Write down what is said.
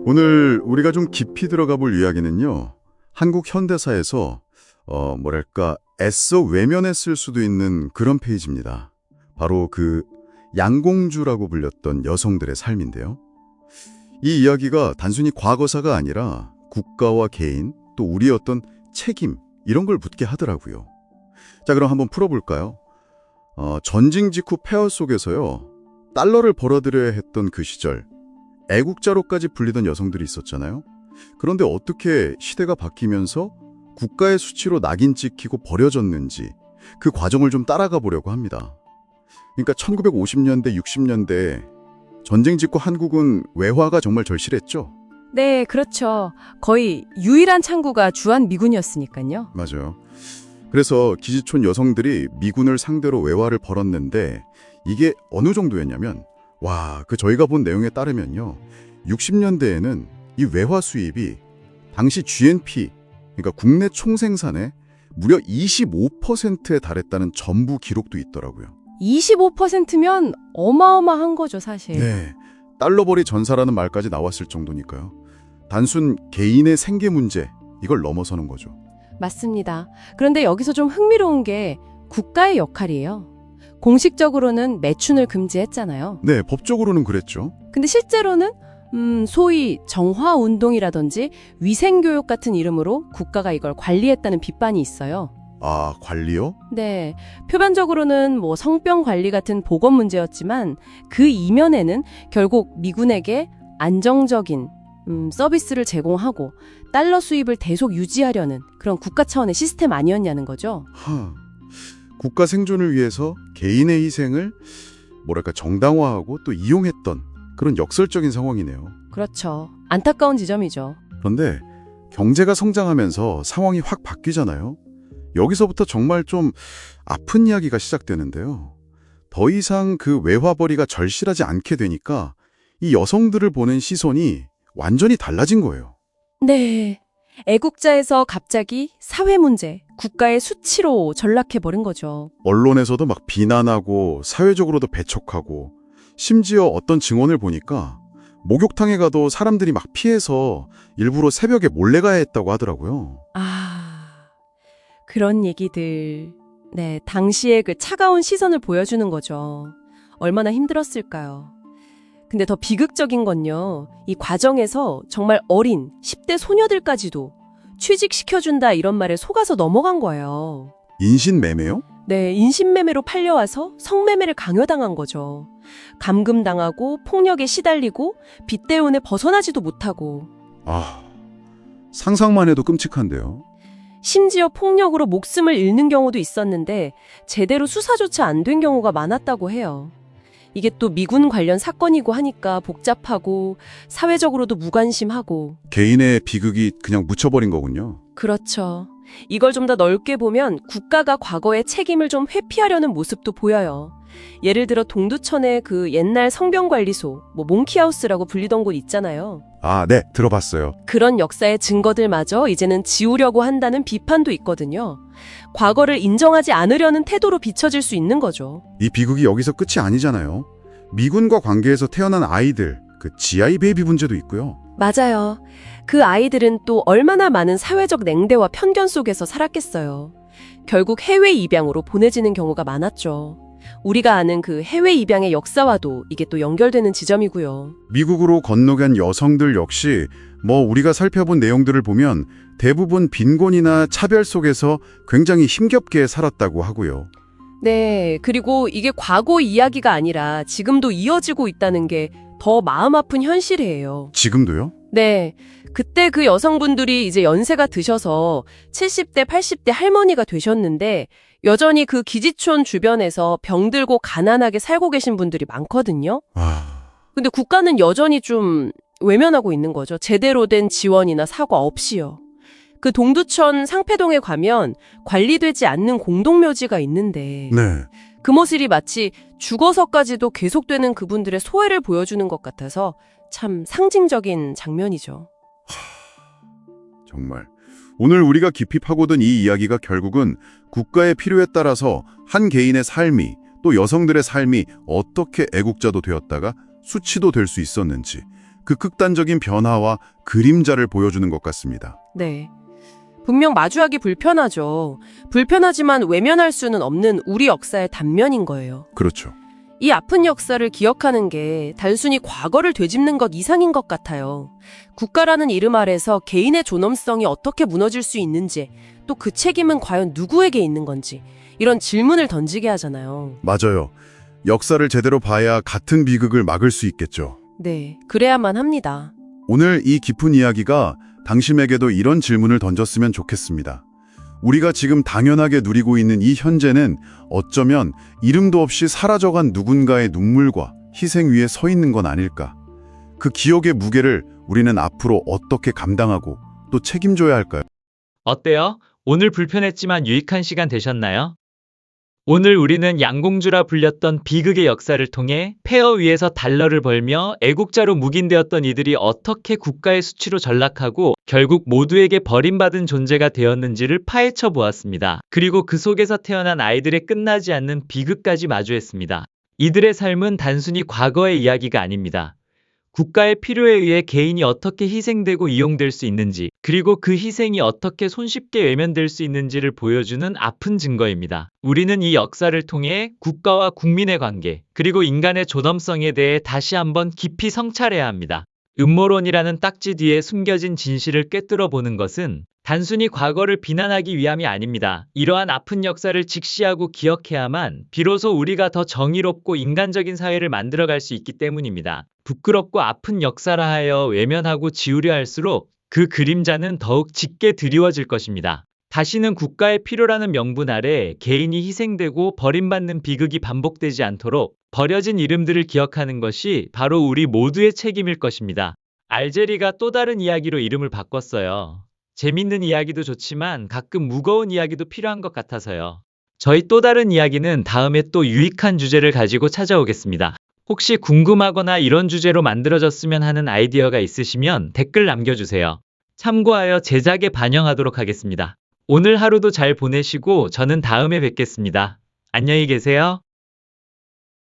오늘 우리가 좀 깊이 들어가 볼 이야기는요. 한국 현대사에서 애써 외면했을 수도 있는 그런 페이지입니다. 바로 그 양공주라고 불렸던 여성들의 삶인데요. 이 이야기가 단순히 과거사가 아니라 국가와 개인, 또 우리의 어떤 책임, 이런 걸 묻게 하더라고요. 자, 그럼 한번 풀어볼까요? 전쟁 직후 폐허 속에서요. 달러를 벌어들여야 했던 그 시절, 애국자로까지 불리던 여성들이 있었잖아요. 그런데 어떻게 시대가 바뀌면서 국가의 수치로 낙인 찍히고 버려졌는지 그 과정을 좀 따라가 보려고 합니다. 그러니까 1950년대, 60년대 전쟁 직후 한국은 외화가 정말 절실했죠? 네, 그렇죠. 거의 유일한 창구가 주한미군이었으니까요. 맞아요. 그래서 기지촌 여성들이 미군을 상대로 외화를 벌었는데 이게 어느 정도였냐면 저희가 본 내용에 따르면요. 60년대에는 이 외화 수입이 당시 GNP, 그러니까 국내 총생산의 무려 25%에 달했다는 전부 기록도 있더라고요. 25%면 어마어마한 거죠, 사실. 네, 달러벌이 전사라는 말까지 나왔을 정도니까요. 단순 개인의 생계 문제, 이걸 넘어서는 거죠. 맞습니다. 그런데 여기서 좀 흥미로운 게 국가의 역할이에요. 공식적으로는 매춘을 금지했잖아요. 네, 법적으로는 그랬죠. 근데 실제로는 소위 정화운동이라든지 위생교육 같은 이름으로 국가가 이걸 관리했다는 비판이 있어요. 아, 관리요? 네, 표면적으로는 성병 관리 같은 보건 문제였지만 그 이면에는 결국 미군에게 안정적인 서비스를 제공하고 달러 수입을 계속 유지하려는 그런 국가 차원의 시스템 아니었냐는 거죠. 국가 생존을 위해서 개인의 희생을 정당화하고 또 이용했던 그런 역설적인 상황이네요. 그렇죠. 안타까운 지점이죠. 그런데 경제가 성장하면서 상황이 확 바뀌잖아요. 여기서부터 정말 좀 아픈 이야기가 시작되는데요. 더 이상 그 외화벌이가 절실하지 않게 되니까 이 여성들을 보는 시선이 완전히 달라진 거예요. 네. 애국자에서 갑자기 사회 문제, 국가의 수치로 전락해버린 거죠. 언론에서도 막 비난하고 사회적으로도 배척하고 심지어 어떤 증언을 보니까 목욕탕에 가도 사람들이 막 피해서 일부러 새벽에 몰래 가야 했다고 하더라고요. 그런 얘기들. 네, 당시의 그 차가운 시선을 보여주는 거죠. 얼마나 힘들었을까요? 근데 더 비극적인 건요. 이 과정에서 정말 어린 10대 소녀들까지도 취직시켜준다 이런 말에 속아서 넘어간 거예요. 인신매매요? 네, 인신매매로 팔려와서 성매매를 강요당한 거죠. 감금당하고 폭력에 시달리고 빚대운에 벗어나지도 못하고. 상상만 해도 끔찍한데요. 심지어 폭력으로 목숨을 잃는 경우도 있었는데 제대로 수사조차 안 된 경우가 많았다고 해요. 이게 또 미군 관련 사건이고 하니까 복잡하고 사회적으로도 무관심하고. 개인의 비극이 그냥 묻혀버린 거군요. 그렇죠. 이걸 좀 더 넓게 보면 국가가 과거의 책임을 좀 회피하려는 모습도 보여요. 예를 들어 동두천의 그 옛날 성병관리소, 몽키하우스라고 불리던 곳 있잖아요. 네, 들어봤어요. 그런 역사의 증거들마저 이제는 지우려고 한다는 비판도 있거든요. 과거를 인정하지 않으려는 태도로 비춰질 수 있는 거죠. 이 비극이 여기서 끝이 아니잖아요. 미군과 관계에서 태어난 아이들, 그 GI 베이비 문제도 있고요. 맞아요. 그 아이들은 또 얼마나 많은 사회적 냉대와 편견 속에서 살았겠어요. 결국 해외 입양으로 보내지는 경우가 많았죠. 우리가 아는 그 해외 입양의 역사와도 이게 또 연결되는 지점이고요. 미국으로 건너간 여성들 역시 우리가 살펴본 내용들을 보면 대부분 빈곤이나 차별 속에서 굉장히 힘겹게 살았다고 하고요. 네, 그리고 이게 과거 이야기가 아니라 지금도 이어지고 있다는 게 더 마음 아픈 현실이에요. 지금도요? 네, 그때 그 여성분들이 이제 연세가 드셔서 70대, 80대 할머니가 되셨는데 여전히 그 기지촌 주변에서 병들고 가난하게 살고 계신 분들이 많거든요. 근데 국가는 여전히 좀 외면하고 있는 거죠. 제대로 된 지원이나 사과 없이요. 그 동두천 상패동에 가면 관리되지 않는 공동묘지가 있는데 네. 그 모습이 마치 죽어서까지도 계속되는 그분들의 소외를 보여주는 것 같아서 참 상징적인 장면이죠. 정말 오늘 우리가 깊이 파고든 이 이야기가 결국은 국가의 필요에 따라서 한 개인의 삶이 또 여성들의 삶이 어떻게 애국자도 되었다가 수치도 될 수 있었는지 그 극단적인 변화와 그림자를 보여주는 것 같습니다. 네. 분명 마주하기 불편하죠. 불편하지만 외면할 수는 없는 우리 역사의 단면인 거예요. 그렇죠. 이 아픈 역사를 기억하는 게 단순히 과거를 되짚는 것 이상인 것 같아요. 국가라는 이름 아래서 개인의 존엄성이 어떻게 무너질 수 있는지, 또 그 책임은 과연 누구에게 있는 건지, 이런 질문을 던지게 하잖아요. 맞아요. 역사를 제대로 봐야 같은 비극을 막을 수 있겠죠. 네, 그래야만 합니다. 오늘 이 깊은 이야기가 당신에게도 이런 질문을 던졌으면 좋겠습니다. 우리가 지금 당연하게 누리고 있는 이 현재는 어쩌면 이름도 없이 사라져간 누군가의 눈물과 희생 위에 서 있는 건 아닐까? 그 기억의 무게를 우리는 앞으로 어떻게 감당하고 또 책임져야 할까요? 어때요? 오늘 불편했지만 유익한 시간 되셨나요? 오늘 우리는 양공주라 불렸던 비극의 역사를 통해 폐허 위에서 달러를 벌며 애국자로 묵인되었던 이들이 어떻게 국가의 수치로 전락하고 결국 모두에게 버림받은 존재가 되었는지를 파헤쳐 보았습니다. 그리고 그 속에서 태어난 아이들의 끝나지 않는 비극까지 마주했습니다. 이들의 삶은 단순히 과거의 이야기가 아닙니다. 국가의 필요에 의해 개인이 어떻게 희생되고 이용될 수 있는지, 그리고 그 희생이 어떻게 손쉽게 외면될 수 있는지를 보여주는 아픈 증거입니다. 우리는 이 역사를 통해 국가와 국민의 관계, 그리고 인간의 존엄성에 대해 다시 한번 깊이 성찰해야 합니다. 음모론이라는 딱지 뒤에 숨겨진 진실을 꿰뚫어 보는 것은 단순히 과거를 비난하기 위함이 아닙니다. 이러한 아픈 역사를 직시하고 기억해야만 비로소 우리가 더 정의롭고 인간적인 사회를 만들어갈 수 있기 때문입니다. 부끄럽고 아픈 역사라 하여 외면하고 지우려 할수록 그 그림자는 더욱 짙게 드리워질 것입니다. 다시는 국가의 필요라는 명분 아래 개인이 희생되고 버림받는 비극이 반복되지 않도록 버려진 이름들을 기억하는 것이 바로 우리 모두의 책임일 것입니다. 알제리가 또 다른 이야기로 이름을 바꿨어요. 재밌는 이야기도 좋지만 가끔 무거운 이야기도 필요한 것 같아서요. 저희 또 다른 이야기는 다음에 또 유익한 주제를 가지고 찾아오겠습니다. 혹시 궁금하거나 이런 주제로 만들어졌으면 하는 아이디어가 있으시면 댓글 남겨주세요. 참고하여 제작에 반영하도록 하겠습니다. 오늘 하루도 잘 보내시고 저는 다음에 뵙겠습니다. 안녕히 계세요.